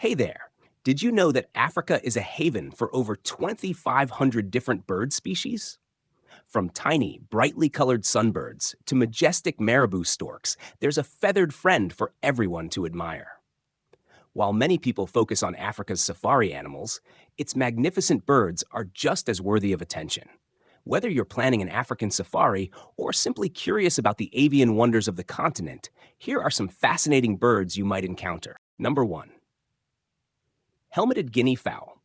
Hey there! Did you know that Africa is a haven for over 2,500 different bird species? From tiny, brightly colored sunbirds to majestic marabou storks, there's a feathered friend for everyone to admire. While many people focus on Africa's safari animals, its magnificent birds are just as worthy of attention. Whether you're planning an African safari or simply curious about the avian wonders of the continent, here are some fascinating birds you might encounter. Number 1. Helmeted guinea fowl.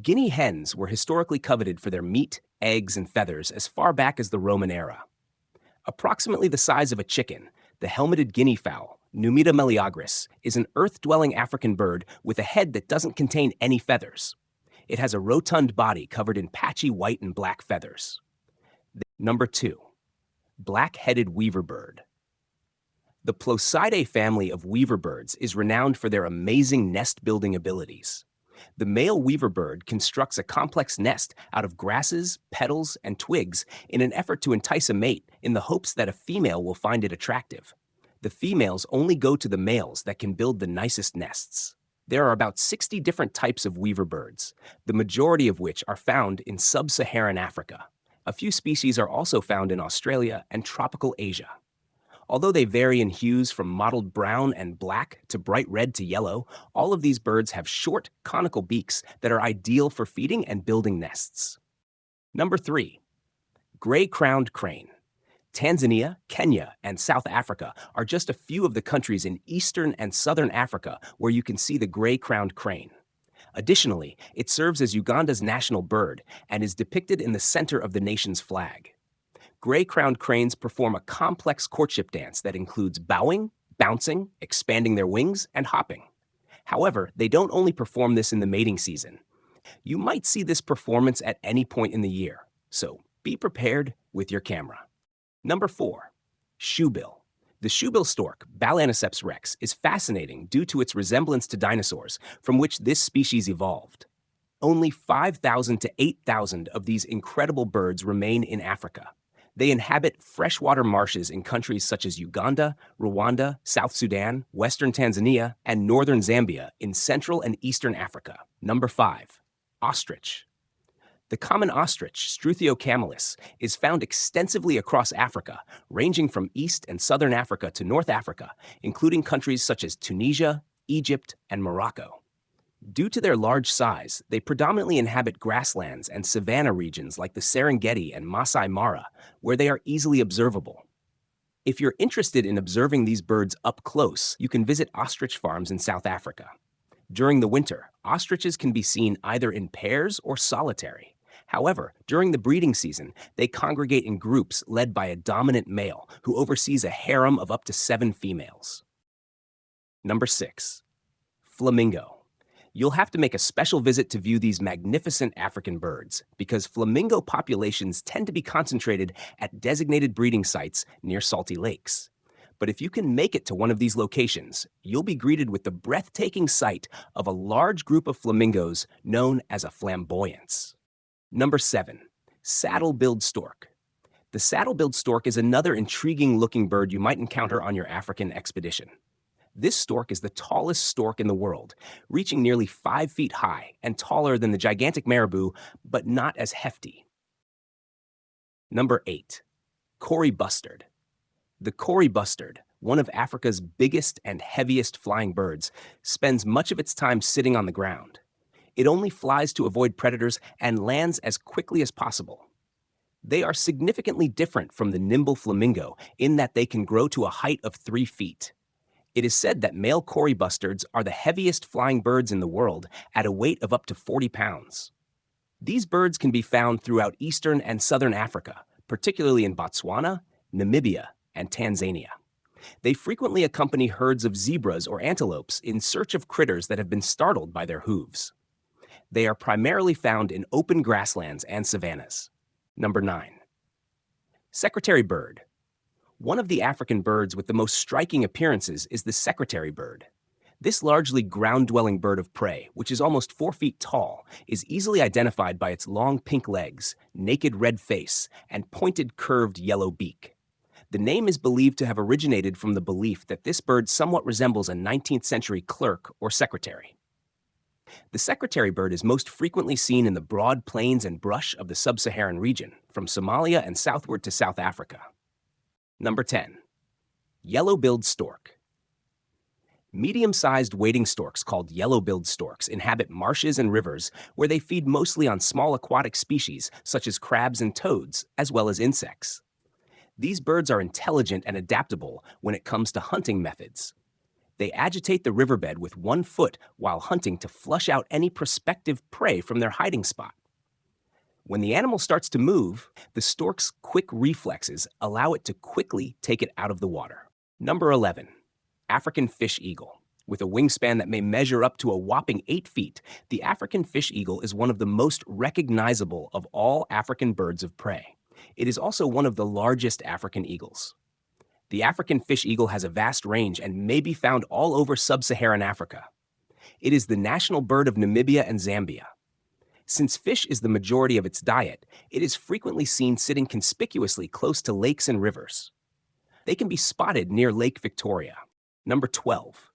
Guinea hens were historically coveted for their meat, eggs, and feathers as far back as the Roman era. Approximately the size of a chicken, the helmeted guinea fowl, Numida meleagris, is an earth-dwelling African bird with a head that doesn't contain any feathers. It has a rotund body covered in patchy white and black feathers. Number 2. Black-headed weaver bird. The Plosidae family of weaver birds is renowned for their amazing nest-building abilities. The male weaver bird constructs a complex nest out of grasses, petals, and twigs in an effort to entice a mate in the hopes that a female will find it attractive. The females only go to the males that can build the nicest nests. There are about 60 different types of weaver birds, the majority of which are found in sub-Saharan Africa. A few species are also found in Australia and tropical Asia. Although they vary in hues from mottled brown and black to bright red to yellow, all of these birds have short, conical beaks that are ideal for feeding and building nests. Number 3. Gray-crowned crane. Tanzania, Kenya, and South Africa are just a few of the countries in eastern and southern Africa where you can see the gray-crowned crane. Additionally, it serves as Uganda's national bird and is depicted in the center of the nation's flag. Gray-crowned cranes perform a complex courtship dance that includes bowing, bouncing, expanding their wings, and hopping. However, they don't only perform this in the mating season. You might see this performance at any point in the year, so be prepared with your camera. Number 4. Shoebill. The shoebill stork, Balaniceps rex, is fascinating due to its resemblance to dinosaurs, from which this species evolved. Only 5,000 to 8,000 of these incredible birds remain in Africa. They inhabit freshwater marshes in countries such as Uganda, Rwanda, South Sudan, western Tanzania, and northern Zambia in Central and Eastern Africa. Number 5. Ostrich. The common ostrich, Struthio camelis, is found extensively across Africa, ranging from East and Southern Africa to North Africa, including countries such as Tunisia, Egypt, and Morocco. Due to their large size, they predominantly inhabit grasslands and savanna regions like the Serengeti and Masai Mara, where they are easily observable. If you're interested in observing these birds up close, you can visit ostrich farms in South Africa. During the winter, ostriches can be seen either in pairs or solitary. However, during the breeding season, they congregate in groups led by a dominant male who oversees a harem of up to 7 females. Number 6. Flamingo. You'll have to make a special visit to view these magnificent African birds because flamingo populations tend to be concentrated at designated breeding sites near salty lakes. But if you can make it to one of these locations, you'll be greeted with the breathtaking sight of a large group of flamingos known as a flamboyance. Number 7. Saddle-billed stork. The saddle-billed stork is another intriguing-looking bird you might encounter on your African expedition. This stork is the tallest stork in the world, reaching nearly 5 feet high and taller than the gigantic marabou, but not as hefty. Number 8. Kori bustard. The Kori bustard, one of Africa's biggest and heaviest flying birds, spends much of its time sitting on the ground. It only flies to avoid predators and lands as quickly as possible. They are significantly different from the nimble flamingo in that they can grow to a height of 3 feet. It is said that male Kori bustards are the heaviest flying birds in the world at a weight of up to 40 pounds. These birds can be found throughout eastern and southern Africa, particularly in Botswana, Namibia, and Tanzania. They frequently accompany herds of zebras or antelopes in search of critters that have been startled by their hooves. They are primarily found in open grasslands and savannas. Number 9. Secretary bird. One of the African birds with the most striking appearances is the secretary bird. This largely ground-dwelling bird of prey, which is almost 4 feet tall, is easily identified by its long pink legs, naked red face, and pointed curved yellow beak. The name is believed to have originated from the belief that this bird somewhat resembles a 19th century clerk or secretary. The secretary bird is most frequently seen in the broad plains and brush of the sub-Saharan region, from Somalia and southward to South Africa. Number 10. Yellow-billed stork. Medium-sized wading storks called yellow-billed storks inhabit marshes and rivers where they feed mostly on small aquatic species such as crabs and toads, as well as insects. These birds are intelligent and adaptable when it comes to hunting methods. They agitate the riverbed with one foot while hunting to flush out any prospective prey from their hiding spot. When the animal starts to move, the stork's quick reflexes allow it to quickly take it out of the water. Number 11. African fish eagle. With a wingspan that may measure up to a whopping 8 feet, the African fish eagle is one of the most recognizable of all African birds of prey. It is also one of the largest African eagles. The African fish eagle has a vast range and may be found all over sub-Saharan Africa. It is the national bird of Namibia and Zambia. Since fish is the majority of its diet, it is frequently seen sitting conspicuously close to lakes and rivers. They can be spotted near Lake Victoria. Number 12.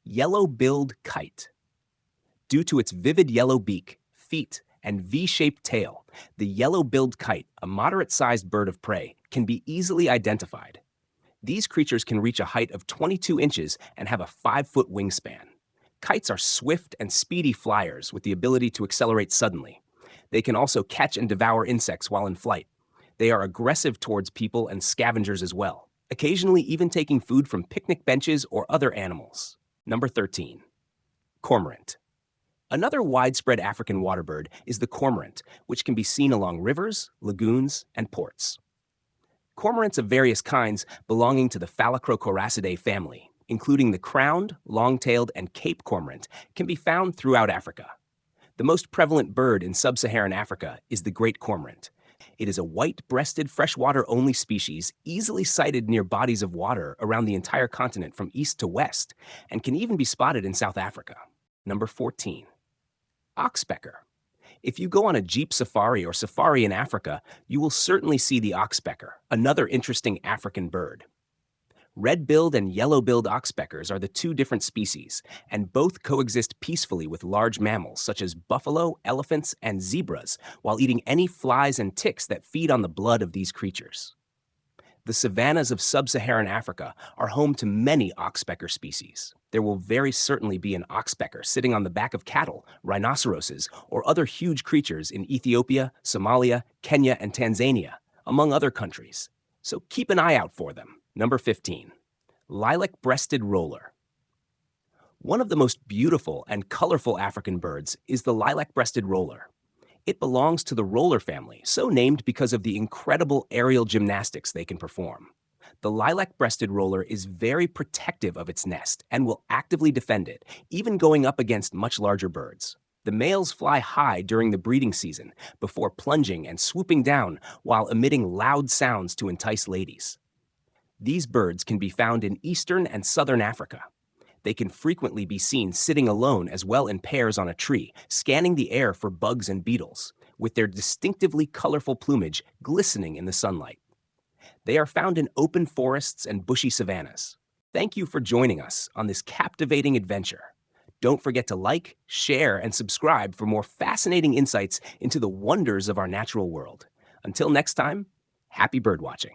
Yellow-billed kite. Due to its vivid yellow beak, feet, and V-shaped tail, the yellow-billed kite, a moderate-sized bird of prey, can be easily identified. These creatures can reach a height of 22 inches and have a 5-foot wingspan. Kites are swift and speedy flyers with the ability to accelerate suddenly. They can also catch and devour insects while in flight. They are aggressive towards people and scavengers as well, occasionally even taking food from picnic benches or other animals. Number 13. Cormorant. Another widespread African waterbird is the cormorant, which can be seen along rivers, lagoons, and ports. Cormorants of various kinds belonging to the Phalacrocoracidae family, including the crowned, long-tailed, and Cape cormorant, can be found throughout Africa. The most prevalent bird in sub-Saharan Africa is the great cormorant. It is a white-breasted freshwater-only species easily sighted near bodies of water around the entire continent from east to west, and can even be spotted in South Africa. Number 14. Oxpecker. If you go on a jeep safari or safari in Africa, you will certainly see the oxpecker, another interesting African bird. Red-billed and yellow-billed oxpeckers are the two different species, and both coexist peacefully with large mammals such as buffalo, elephants, and zebras, while eating any flies and ticks that feed on the blood of these creatures. The savannas of sub-Saharan Africa are home to many oxpecker species. There will very certainly be an oxpecker sitting on the back of cattle, rhinoceroses, or other huge creatures in Ethiopia, Somalia, Kenya, and Tanzania, among other countries. So keep an eye out for them. Number 15. Lilac-breasted roller. One of the most beautiful and colorful African birds is the lilac-breasted roller. It belongs to the roller family, so named because of the incredible aerial gymnastics they can perform. The lilac-breasted roller is very protective of its nest and will actively defend it, even going up against much larger birds. The males fly high during the breeding season before plunging and swooping down while emitting loud sounds to entice ladies. These birds can be found in eastern and southern Africa. They can frequently be seen sitting alone as well in pairs on a tree, scanning the air for bugs and beetles, with their distinctively colorful plumage glistening in the sunlight. They are found in open forests and bushy savannas. Thank you for joining us on this captivating adventure. Don't forget to like, share, and subscribe for more fascinating insights into the wonders of our natural world. Until next time, happy birdwatching.